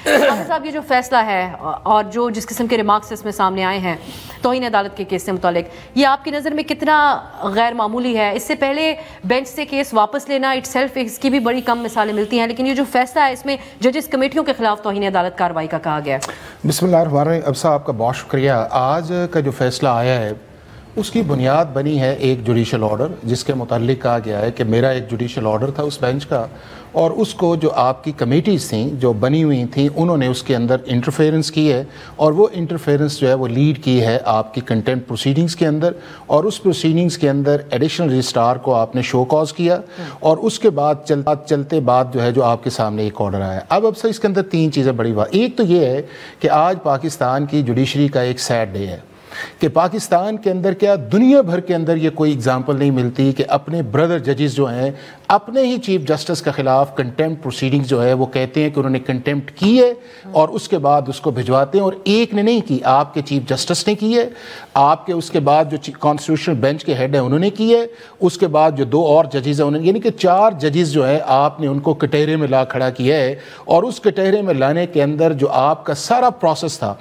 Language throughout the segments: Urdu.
حافظ صاحب یہ جو فیصلہ ہے اور جو جس قسم کے ریمارکس اس میں سامنے آئے ہیں توہین عدالت کے کیس سے متعلق، یہ آپ کی نظر میں کتنا غیر معمولی ہے؟ اس سے پہلے بینچ سے کیس واپس لینا اٹ سیلف اس کی بھی بڑی کم مثالیں ملتی ہیں، لیکن یہ جو فیصلہ ہے اس میں ججز کمیٹیوں کے خلاف توہین عدالت کارروائی کا کہا گیا ہے۔ بسم اللہ الرحمن الرحیم۔ اب صاحب آپ کا بہت شکریہ۔ آج کا جو فیصلہ آیا ہے اس کی بنیاد بنی ہے ایک جوڈیشل آرڈر، جس کے متعلق کہا گیا ہے کہ میرا ایک جوڈیشل آرڈر تھا اس بینچ کا، اور اس کو جو آپ کی کمیٹیز تھیں جو بنی ہوئی تھیں انہوں نے اس کے اندر انٹرفیرنس کی ہے، اور وہ انٹرفیرنس جو ہے وہ لیڈ کی ہے آپ کی کنٹمپٹ پروسیڈنگز کے اندر، اور اس پروسیڈنگز کے اندر ایڈیشنل رجسٹرار کو آپ نے شو کاز کیا، اور اس کے بعد چلتے بعد جو ہے جو آپ کے سامنے ایک آرڈر آیا۔ اب سے اس کے اندر تین چیزیں بڑی بات، ایک تو یہ ہے کہ آج پاکستان کی جوڈیشری کا ایک سیڈ ڈے ہے کہ پاکستان کے اندر کیا دنیا بھر کے اندر یہ کوئی اگزامپل نہیں ملتی کہ اپنے بردر ججز جو ہیں اپنے ہی چیف جسٹس کے خلاف کنٹمپٹ پروسیڈنگ جو ہے وہ کہتے ہیں کہ انہوں نے کنٹمپٹ کی ہے، اور اس کے بعد اس کو بھجواتے ہیں، اور ایک نے نہیں کی، آپ کے چیف جسٹس نے کی ہے، آپ کے اس کے بعد جو کانسٹیٹیوشنل بینچ کے ہیڈ ہیں انہوں نے کی ہے، اس کے بعد جو دو اور ججز ہیں انہوں نے، یعنی کہ 4 ججز جو ہیں آپ نے ان کو کٹہرے میں لا کھڑا کیا ہے، اور اس کٹہرے میں لانے کے اندر جو آپ کا سارا پروسیس تھا،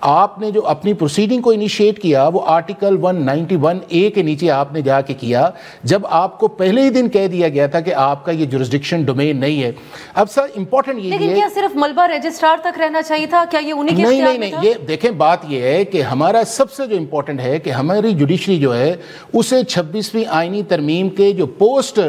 آپ نے جو اپنی پروسیڈنگ کو انیشیٹ کیا وہ آرٹیکل 191A کے نیچے آپ نے جا کے کیا، جب آپ کو پہلے ہی دن کہہ دیا گیا تھا کہ آپ کا یہ جورسڈکشن ڈومین نہیں ہے۔ اب سر امپورٹنٹ یہ ہے، لیکن کیا صرف ملبہ رجسٹرار تک رہنا چاہیے تھا؟ کیا یہ انہی کے اختیار میں تھا؟ نہیں، یہ دیکھیں بات یہ ہے کہ ہمارا سب سے جو امپورٹنٹ ہے کہ ہماری جوڈیشری جو ہے اسے 26ویں آئینی ترمیم کے جو پوسٹ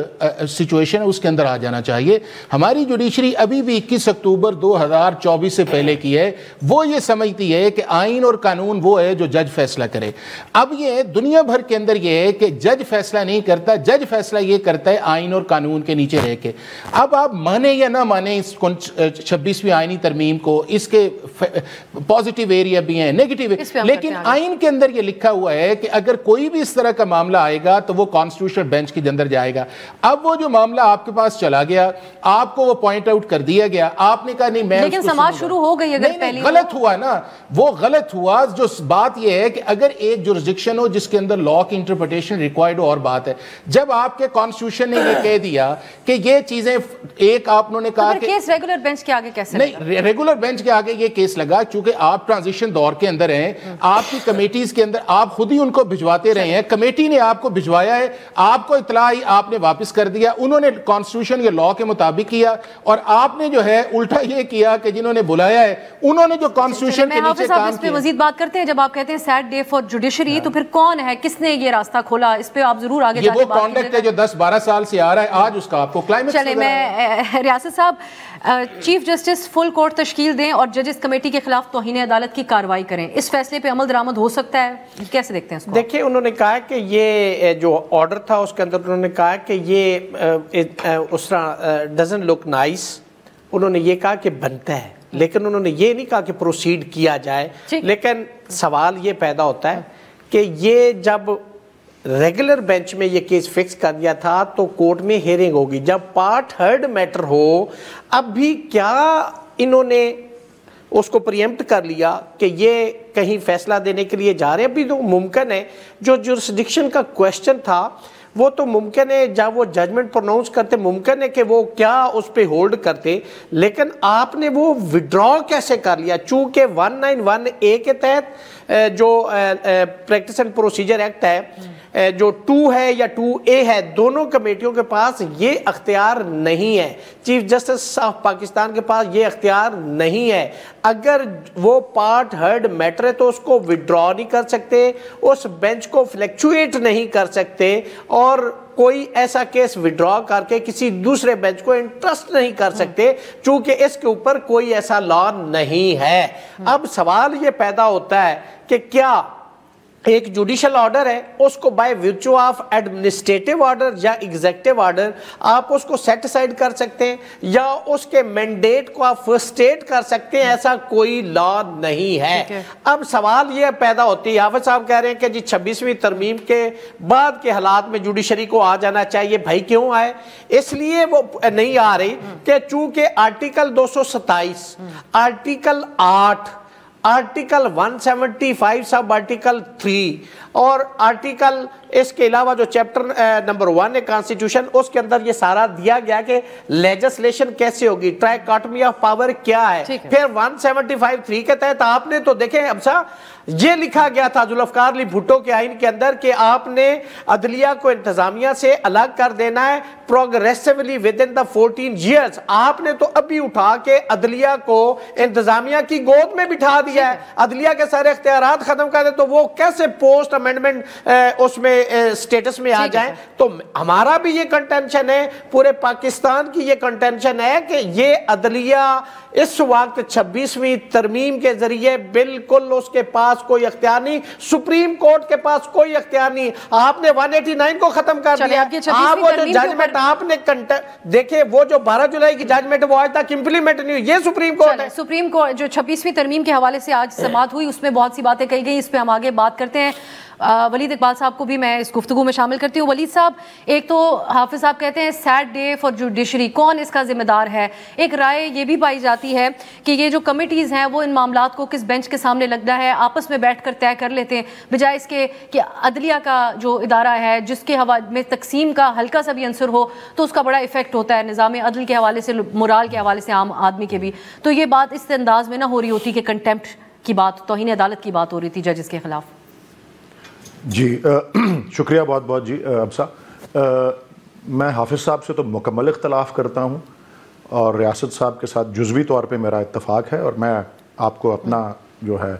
سچویشن ہے اس کے اندر آ جانا چاہیے۔ ہماری جوڈیشری ابھی بھی 21 اکتوبر 2024 سے پہلے کی ہے، وہ یہ سمجھتی ہے کہ آئین اور قانون وہ ہے جو جج فیصلہ کرے۔ اب یہ دنیا بھر کے اندر یہ ہے کہ جج فیصلہ نہیں کرتا، جج فیصلہ یہ کرتا ہے آئین اور قانون کے نیچے رہ کے۔ اب آپ مانے یا نہ مانے اس 26ویں آئینی ترمیم کو، اس کے پازیٹیو ایریا بھی ہیں، نیگیٹیو، لیکن آئین کے اندر یہ لکھا ہوا ہے کہ اگر کوئی بھی اس طرح کا معاملہ آئے گا تو وہ کانسٹیٹیوشنل بینچ کے اندر جائے گا۔ اب وہ جو معاملہ آپ کے پاس چلا گیا، آپ کو وہ پوائنٹ آؤٹ کر دیا گیا، آپ نے کہا نہیں میں، لیکن سماج شروع ہو گئی، اگر پہلی غلط ہوا نا، وہ غلط ہوا۔ جو بات یہ ہے کہ اگر ایک جورسڈکشن ہو جس کے اندر لا کی انٹرپریٹیشن ریکوائرڈ ہو اور بات ہے، جب آپ کے کانسٹیٹیوشن نے یہ کہہ دیا کہ یہ چیزیں ایک آپ نے کہا کہ کیس ریگولر بینچ کے آگے کیسے لگا؟ نہیں، ریگولر بینچ کے آگے یہ کیس لگا چونکہ آپ ٹرانزیشن دور کے اندر ہیں، آپ کی کمیٹیز کے اندر آپ خود ہی ان کو بھجواتے رہے ہیں، کمیٹی نے آپ کو بھجوایا ہے، آپ کو اطلاع آئی، آپ نے واپس کر دیا، انہوں نے کانسٹیٹیوشن یا لا کے مطابق کیا، اور آپ نے جو ہے الٹا یہ کیا کہ جنہوں نے بلایا ہے انہوں نے جو کانسٹیٹیوشن کے نیچے کام اس پہ مزید بات کرتے ہیں۔ جب آپ کہتے ہیں سیڈ ڈے فار جوڈیشری، تو پھر کون ہے، کس نے یہ راستہ کھولا؟ اس پہ آپ ضرور آگے یہ وہ کانڈکٹ ہے جو 10-12 سال سے آ رہا ہے، آج اس کا آپ کو کلائمیکس۔ چلے میں ریاست صاحب، چیف جسٹس فل کورٹ تشکیل دیں اور ججز کمیٹی کے خلاف توہین عدالت کی کارروائی کریں، اس فیصلے پہ عمل درآمد ہو سکتا ہے؟ کیسے دیکھتے ہیں اس کو؟ دیکھیں انہوں نے کہا کہ یہ جو آرڈر تھا اس کے اندر انہوں نے کہا کہ یہ اس طرح ڈزنٹ لک نائس، انہوں نے یہ کہا کہ بنتا ہے، لیکن انہوں نے یہ نہیں کہا کہ پروسیڈ کیا جائے۔ لیکن سوال یہ پیدا ہوتا ہے کہ یہ جب ریگولر بینچ میں یہ کیس فکس کر دیا تھا تو کورٹ میں ہیئرنگ ہوگی، جب پارٹ ہرڈ میٹر ہو، اب بھی کیا انہوں نے اس کو پریمپٹ کر لیا کہ یہ کہیں فیصلہ دینے کے لیے جا رہے ہیں؟ ابھی تو ممکن ہے، جو جورسڈکشن کا کویسچن تھا وہ تو ممکن ہے جب وہ ججمنٹ پروناؤنس کرتے ممکن ہے کہ وہ کیا اس پہ ہولڈ کرتے، لیکن آپ نے وہ وڈرا کیسے کر لیا؟ چونکہ 191A کے تحت جو پریکٹس اینڈ پروسیجر ایکٹ ہے، جو 2 ہے یا 2A ہے، دونوں کمیٹیوں کے پاس یہ اختیار نہیں ہے، چیف جسٹس آف پاکستان کے پاس یہ اختیار نہیں ہے۔ اگر وہ پارٹ ہرڈ میٹر ہے تو اس کو وڈرا نہیں کر سکتے، اس بینچ کو فلیکچویٹ نہیں کر سکتے، اور کوئی ایسا کیس وڈرا کر کے کسی دوسرے بینچ کو انٹرسٹ نہیں کر سکتے، چونکہ اس کے اوپر کوئی ایسا لا نہیں ہے۔ اب سوال یہ پیدا ہوتا ہے کہ کیا ایک جوڈیشل آرڈر ہے، اس کو بائی ویرچو آف ایڈمنسٹریٹو آرڈر یا ایگزیکٹو آرڈر آپ اس کو سیٹ اسائڈ کر سکتے ہیں، یا اس کے مینڈیٹ کو آپ فرسٹریٹ کر سکتے ہیں، ایسا کوئی لا نہیں ہے۔ اب سوال یہ پیدا ہوتی ہے، حافظ صاحب کہہ رہے ہیں کہ جی 26ویں ترمیم کے بعد کے حالات میں جوڈیشری کو آ جانا چاہیے، بھائی کیوں آئے؟ اس لیے وہ نہیں آ رہی کہ چونکہ article 227، article 8 article 175 sub article 3 اور آرٹیکل اس کے علاوہ جو چیپٹر نمبر 1 ہے کانسٹیٹیوشن، اس کے اندر یہ سارا دیا گیا کہ لیجسلیشن کیسے ہوگی، ٹرائیکاٹمی آف پاور کیا ہے. پھر 175(3) کے تحت آپ نے تو دیکھیں ابسا یہ لکھا گیا تھا ذوالفقار علی بھٹو کے آئین کے اندر کہ آپ نے عدلیہ کو انتظامیہ سے الگ کر دینا ہے پروگریسیولی ود ان دا 14 ایئرس. آپ نے تو ابھی اٹھا کے عدلیہ کو انتظامیہ کی گود میں بٹھا دیا ہے، عدلیہ کے سارے اختیارات ختم کر دے، تو وہ کیسے پوسٹ امینڈمنٹ اس میں سٹیٹس میں آ جائیں. تو ہمارا بھی یہ کنٹینشن ہے، پورے پاکستان کی یہ کنٹینشن ہے کہ یہ عدلیہ اس وقت 26ویں ترمیم کے ذریعے بالکل اس کے پاس کوئی اختیار نہیں، سپریم کورٹ کے پاس کوئی اختیار نہیں. آپ نے 189 کو ختم کر دیا. آپ وہ جو ججمنٹ آپ نے دیکھے، وہ جو 12 جولائی کی ججمنٹ وہ آج تک امپلیمنٹ نہیں ہوئی، یہ سپریم کورٹ ہے. سپریم کورٹ جو 26ویں ترمیم کے حوالے سے آج سماعت ہوئی، اس میں بہت سی باتیں کہی گئی، اس پہ ہم آگے بات کرتے ہیں. ولید اقبال صاحب کو بھی میں اس گفتگو میں شامل کرتی ہوں. ولید صاحب، ایک تو حافظ صاحب کہتے ہیں سیڈ ڈے فار جوڈیشری، کون اس کا ذمہ دار ہے؟ ایک رائے یہ بھی پائی جاتی ہے کہ یہ جو کمیٹیز ہیں وہ ان معاملات کو کس بینچ کے سامنے لگنا ہے آپس میں بیٹھ کر طے کر لیتے ہیں، بجائے اس کے کہ عدلیہ کا جو ادارہ ہے جس کے حوالے میں تقسیم کا ہلکا سا بھی عنصر ہو تو اس کا بڑا ایفیکٹ ہوتا ہے نظام عدل کے حوالے سے، مورال کے حوالے سے، عام آدمی کے بھی. تو یہ بات اس انداز میں نہ ہو رہی ہوتی کہ کنٹیمپٹ کی بات، توہین عدالت کی بات ہو رہی تھی ججز کے خلاف. جی شکریہ بہت بہت. جی ابسا، میں حافظ صاحب سے تو مکمل اختلاف کرتا ہوں اور ریاست صاحب کے ساتھ جزوی طور پہ میرا اتفاق ہے، اور میں آپ کو اپنا جو ہے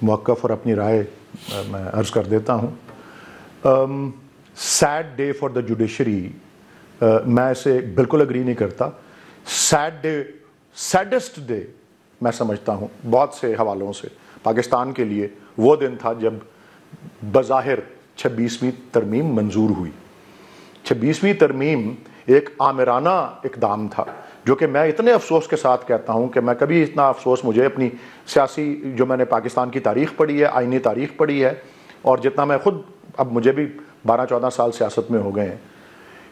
موقف اور اپنی رائے میں عرض کر دیتا ہوں. Sad day for the judiciary, میں اسے بالکل اگری نہیں کرتا. سیڈ ڈے، سیڈسٹ ڈے میں سمجھتا ہوں بہت سے حوالوں سے پاکستان کے لیے وہ دن تھا جب بظاہر 26ویں ترمیم منظور ہوئی. 26ویں ترمیم ایک آمرانہ اقدام تھا جو کہ میں اتنے افسوس کے ساتھ کہتا ہوں کہ میں کبھی اتنا افسوس مجھے اپنی سیاسی، جو میں نے پاکستان کی تاریخ پڑھی ہے، آئینی تاریخ پڑھی ہے، اور جتنا میں خود، اب مجھے بھی 12-14 سال سیاست میں ہو گئے ہیں،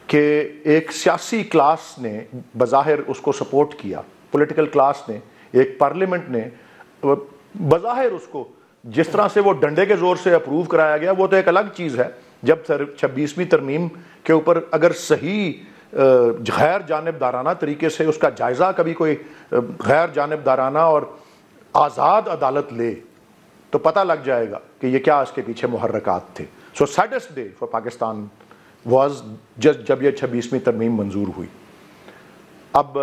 کہ ایک سیاسی کلاس نے بظاہر اس کو سپورٹ کیا، پولیٹیکل کلاس نے، ایک پارلیمنٹ نے بظاہر اس کو جس طرح سے وہ ڈنڈے کے زور سے اپروو کرایا گیا، وہ تو ایک الگ چیز ہے. جب 26ویں ترمیم کے اوپر اگر صحیح غیر جانبدارانہ طریقے سے اس کا جائزہ کبھی کوئی غیر جانبدارانہ اور آزاد عدالت لے تو پتہ لگ جائے گا کہ یہ کیا اس کے پیچھے محرکات تھے. So saddest day for Pakistan was جب یہ 26ویں ترمیم منظور ہوئی. اب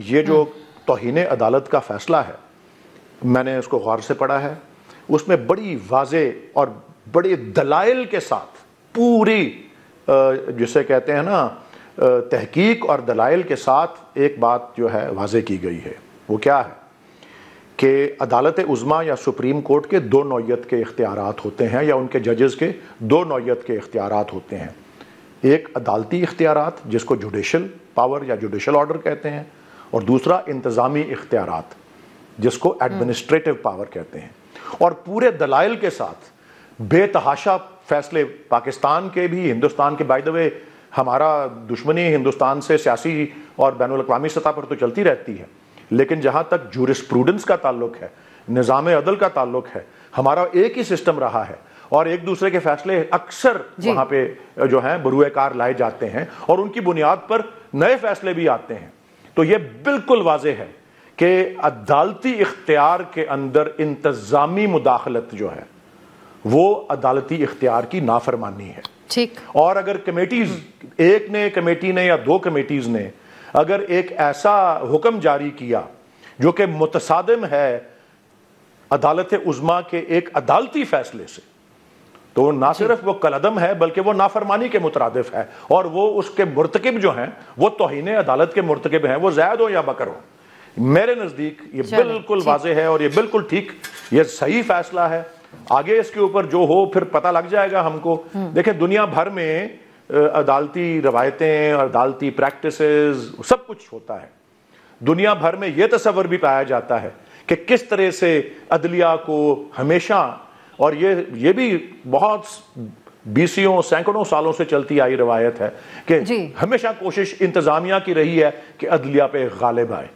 یہ جو توہین عدالت کا فیصلہ ہے، میں نے اس کو غور سے پڑھا ہے، اس میں بڑی واضح اور بڑے دلائل کے ساتھ پوری جسے کہتے ہیں نا تحقیق اور دلائل کے ساتھ ایک بات جو ہے واضح کی گئی ہے. وہ کیا ہے کہ عدالت عظمیٰ یا سپریم کورٹ کے 2 نوعیت کے اختیارات ہوتے ہیں، یا ان کے ججز کے 2 نوعیت کے اختیارات ہوتے ہیں. ایک عدالتی اختیارات جس کو جوڈیشل پاور یا جوڈیشل آرڈر کہتے ہیں، اور دوسرا انتظامی اختیارات جس کو ایڈمنسٹریٹو پاور کہتے ہیں. اور پورے دلائل کے ساتھ بے تحاشا فیصلے پاکستان کے بھی، ہندوستان کے، بائی دا وے ہمارا دشمنی ہندوستان سے سیاسی اور بین الاقوامی سطح پر تو چلتی رہتی ہے، لیکن جہاں تک جورسپروڈنس کا تعلق ہے، نظام عدل کا تعلق ہے، ہمارا ایک ہی سسٹم رہا ہے، اور ایک دوسرے کے فیصلے اکثر وہاں پہ جو ہیں بروئے کار لائے جاتے ہیں، اور ان کی بنیاد پر نئے فیصلے بھی آتے ہیں. تو یہ بالکل واضح ہے کہ عدالتی اختیار کے اندر انتظامی مداخلت جو ہے وہ عدالتی اختیار کی نافرمانی ہے. ٹھیک. اور اگر کمیٹیز، ایک نے کمیٹی نے یا 2 کمیٹیز نے اگر ایک ایسا حکم جاری کیا جو کہ متصادم ہے عدالت عظمیٰ کے ایک عدالتی فیصلے سے، تو نہ صرف وہ کالعدم ہے بلکہ وہ نافرمانی کے مترادف ہے، اور وہ اس کے مرتکب جو ہیں وہ توہین عدالت کے مرتکب ہیں، وہ زید ہو یا بکر ہو. میرے نزدیک یہ بالکل واضح ہے اور یہ بالکل ٹھیک، یہ صحیح فیصلہ ہے. آگے اس کے اوپر جو ہو پھر پتہ لگ جائے گا ہم کو. دیکھیں دنیا بھر میں عدالتی روایتیں اور عدالتی پریکٹسز سب کچھ ہوتا ہے. دنیا بھر میں یہ تصور بھی پایا جاتا ہے کہ کس طرح سے عدلیہ کو ہمیشہ، اور یہ بھی بہت بیسیوں سینکڑوں سالوں سے چلتی آئی روایت ہے کہ ہمیشہ کوشش انتظامیہ کی رہی ہے کہ عدلیہ پہ غالب آئے.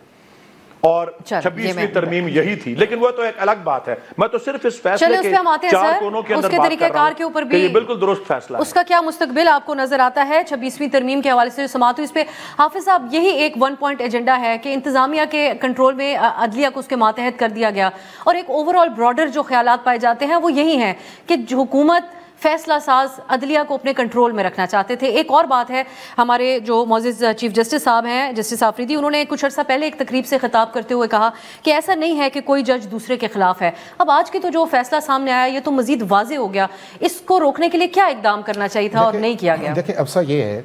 اور 26ویں ترمیم یہی تھی، لیکن وہ تو ایک الگ بات ہے. میں تو صرف اس فیصلے کے 4 کونوں کے اندر بات کر رہا ہوں کہ یہ بالکل درست فیصلہ ہے. اس کا کیا مستقبل آپ کو نظر آتا ہے 26ویں ترمیم کے حوالے سے جو سماعت ہوئی اس پہ؟ حافظ صاحب، یہی ایک 1 پوائنٹ ایجنڈا ہے کہ انتظامیہ کے کنٹرول میں عدلیہ کو اس کے ماتحت کر دیا گیا، اور ایک اوور آل براڈر جو خیالات پائے جاتے ہیں وہ یہی ہیں کہ حکومت فیصلہ ساز عدلیہ کو اپنے کنٹرول میں رکھنا چاہتے تھے. ایک اور بات ہے، ہمارے جو معزز چیف جسٹس صاحب ہیں، جسٹس آفریدی، انہوں نے کچھ عرصہ پہلے ایک تقریب سے خطاب کرتے ہوئے کہا کہ ایسا نہیں ہے کہ کوئی جج دوسرے کے خلاف ہے. اب آج کے تو جو فیصلہ سامنے آیا یہ تو مزید واضح ہو گیا، اس کو روکنے کے لیے کیا اقدام کرنا چاہیے تھا اور نہیں کیا گیا؟ دیکھیں افسا، یہ ہے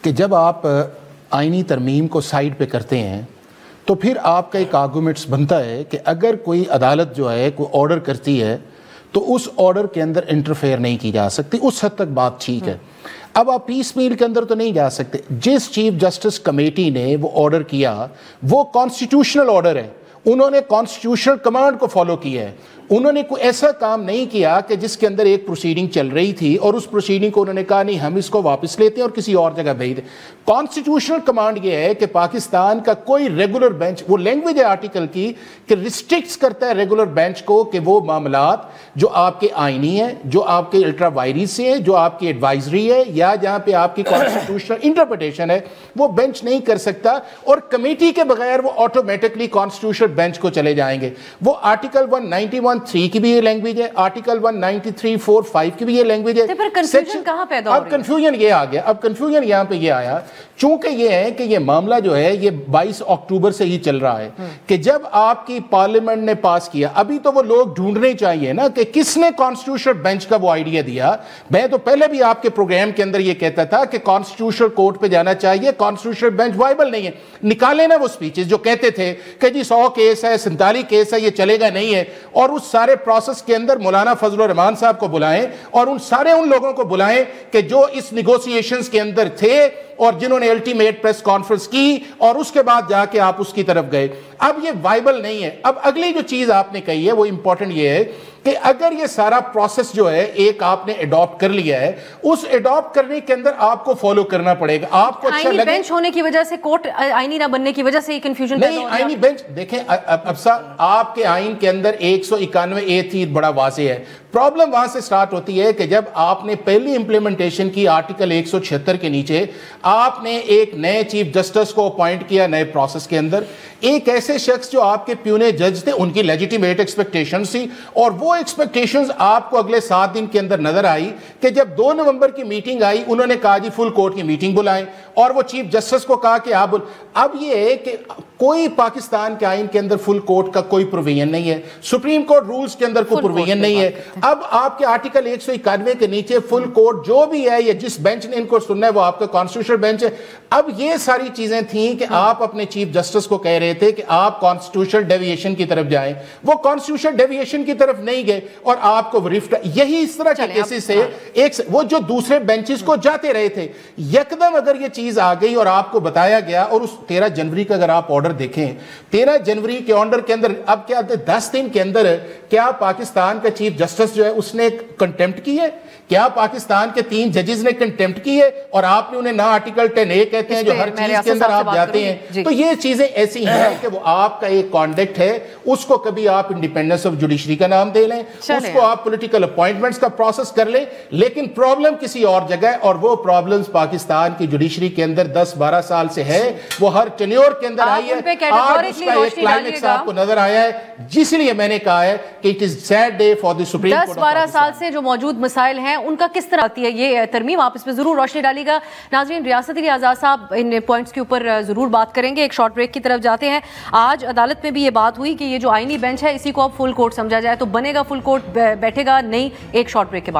کہ جب آپ آئینی ترمیم کو سائیڈ پہ کرتے ہیں تو پھر آپ کا ایک آرگومنٹس بنتا ہے کہ اگر کوئی عدالت جو ہے کوئی آرڈر کرتی ہے تو اس آرڈر کے اندر انٹرفیئر نہیں کی جا سکتی. اس حد تک بات ٹھیک ہے. اب آپ پیس میل کے اندر تو نہیں جا سکتے. جس چیف جسٹس کمیٹی نے وہ آرڈر کیا وہ کانسٹیٹیوشنل آرڈر ہے، انہوں نے کانسٹیٹیوشنل کمانڈ کو فالو کیا ہے. انہوں نے کوئی ایسا کام نہیں کیا کہ جس کے اندر ایک پروسیڈنگ چل رہی تھی اور اس پروسیڈنگ کو انہوں نے کہا نہیں ہم اس کو واپس لیتے ہیں اور کسی اور جگہ بھیج دیں. کانسٹیٹیوشنل کمانڈ یہ ہے کہ پاکستان کا کوئی ریگولر بینچ، وہ لینگویج ہے آرٹیکل کی کہ ریسٹرکٹس کرتا ہے ریگولر بینچ کو کہ وہ معاملات جو آپ کے آئینی ہیں، جو آپ کے الٹرا وائریس سے ہیں، جو آپ کی ایڈوائزری ہے یا جہاں پہ آپ کی کانسٹیٹیوشنل انٹرپریٹیشن ہے، وہ بینچ نہیں کر سکتا. اور کمیٹی کے بغیر وہ آٹومیٹکلی کانسٹیٹیوشنل بینچ کو چلے جائیں گے. وہ آرٹیکل 191(3) کی بھی یہ لینگویج ہے، آرٹیکل 193(4)(5) کی بھی یہ لینگویج ہے. اب کنفیوژن یہ آ گیا، اب کنفیوژن یہاں پہ یہ آیا چونکہ یہ ہے کہ یہ معاملہ جو ہے یہ 22 اکتوبر سے ہی چل رہا ہے کہ جب آپ کی پارلیمنٹ نے پاس کیا. ابھی تو وہ لوگ ڈھونڈنے چاہیے نا کہ کس نے کانسٹیٹیوشنل بینچ کا وہ آئیڈیا دیا. میں تو پہلے بھی آپ کے پروگرام کے اندر یہ کہتا تھا کہ کانسٹیٹیوشنل کورٹ پہ جانا چاہیے، کانسٹیٹیوشنل بینچ وائبل نہیں ہے. نکالے نا وہ سپیچز جو کہتے تھے کہ جی 100 کیس ہے، 47 کیس ہے، یہ چلے گا نہیں ہے. اور اس سارے پروسیس کے اندر مولانا فضل الرحمان صاحب کو بلائیں اور ان لوگوں کو بلائیں کہ جو اس نیگوسیشنز کے اندر تھے اور جنہوں نے الٹیمیٹ پریس کانفرنس کی اور اس کے بعد جا کے آپ اس کی طرف گئے. اب یہ وائبل نہیں ہے. اب اگلی جو چیز آپ نے کہی ہے وہ امپورٹنٹ یہ ہے کہ اگر یہ سارا پروسیس جو ہے ایک آپ نے اڈاپٹ کر لیا ہے، اس اڈاپٹ کرنے کے اندر آپ کو فالو کرنا پڑے گا. آپ کو اچھا لگے بینچ ہونے کی وجہ سے کورٹ آئینی نہ بننے کی وجہ سے یہ کنفیوژن نہیں. آئینی بینچ دیکھیں افسا، آپ کے آئین کے اندر 191(a) تھی، بڑا واضح ہے. پرابلم وہاں سے سٹارٹ ہوتی ہے کہ جب آپ نے پہلی امپلیمنٹیشن کی آرٹیکل 176 کے نیچے آپ نے ایک نئے چیف جسٹس کو اپوائنٹ کیا نئے پروسیس کے اندر. ایک ایسے شخص جو آپ کے پیونے جج تھے، ان کی لیجیٹیمیٹ ایکسپیکٹیشنز تھی اور وہ ایکسپیکٹیشنز آپ کو اگلے 7 دن کے اندر نظر آئی کہ جب 2 نومبر کی میٹنگ آئی انہوں نے کہا جی فل کورٹ کی میٹنگ بلائیں اور وہ چیف جسٹس کو کہا کہ آپ اب یہ ہے کہ کوئی پاکستان کے آئین کے اندر فل کورٹ کا کوئی پروویژن نہیں ہے، سپریم کورٹ رولز کے اندر کوئی پروویژن نہیں ہے. اب آپ کے آرٹیکل 191 کے نیچے فل کورٹ جو بھی ہے یا جس بینچ نے ان کو سننا ہے وہ آپ کا کانسٹیٹیوشنل بینچ ہے. اب یہ ساری چیزیں تھیں کہ آپ اپنے چیف جسٹس کو کہہ رہے تھے کہ آپ کانسٹیٹیوشنل ڈیویشن کی طرف جائیں، وہ کانسٹیٹیوشنل ڈیویشن کی طرف نہیں گئے اور آپ کو یہی اس طرح کے کیسز سے ایک وہ جو دوسرے بینچز کو جاتے رہے تھے. یکدم اگر یہ چیز آ گئی اور آپ کو بتایا گیا، اور اس 13 جنوری کا اگر آپ آرڈر دیکھیں، 13 جنوری کے آرڈر کے اندر اب کیا 10 دن کے اندر کیا پاکستان کا چیف جسٹس جو ہے اس نے کنٹیمپٹ کی ہے؟ کیا پاکستان کے 3 ججز نے کنٹیمپٹ کی ہے؟ اور آپ نے انہیں نہ آرٹیکل 10A کہتے ہیں جو ہر چیز کے اندر آپ جاتے ہیں. تو یہ چیزیں ایسی ہیں کہ وہ آپ کا ایک کانڈکٹ ہے، اس کو کبھی آپ انڈیپینڈنس آف جوڈیشری کا نام دے لیں، اس کو آپ پولیٹیکل اپوائنٹمنٹس کا پروسیس کر لیں، لیکن پرابلم کسی اور جگہ ہے. اور وہ پرابلمز پاکستان کی جوڈیشری کے اندر 10-12 سال سے ہے، وہ ہر ٹینیور کے اندر آئی ہے. آج اس کا ایک کلائمیکس آپ کو نظر آیا ہے، جس لیے میں نے کہا ہے کہ it is sad day for the supreme court. 10-12 سال سے جو موجود مسائل ہیں ان کا کس طرح آتی ہے یہ ترمیم؟ آپ اس پہ ضرور روشنی ڈالیے گا. ناظرین، ریاست علی آزاد صاحب ان پوائنٹس کے اوپر ضرور بات کریں گے. ایک شارٹ بریک کی طرف جاتے ہیں. آج عدالت میں بھی یہ بات ہوئی کہ یہ جو آئینی بینچ ہے اسی کو اب فل کورٹ سمجھا جائے تو بنے گا فل کورٹ، بیٹھے گا نہیں. ایک شارٹ بریک کے بعد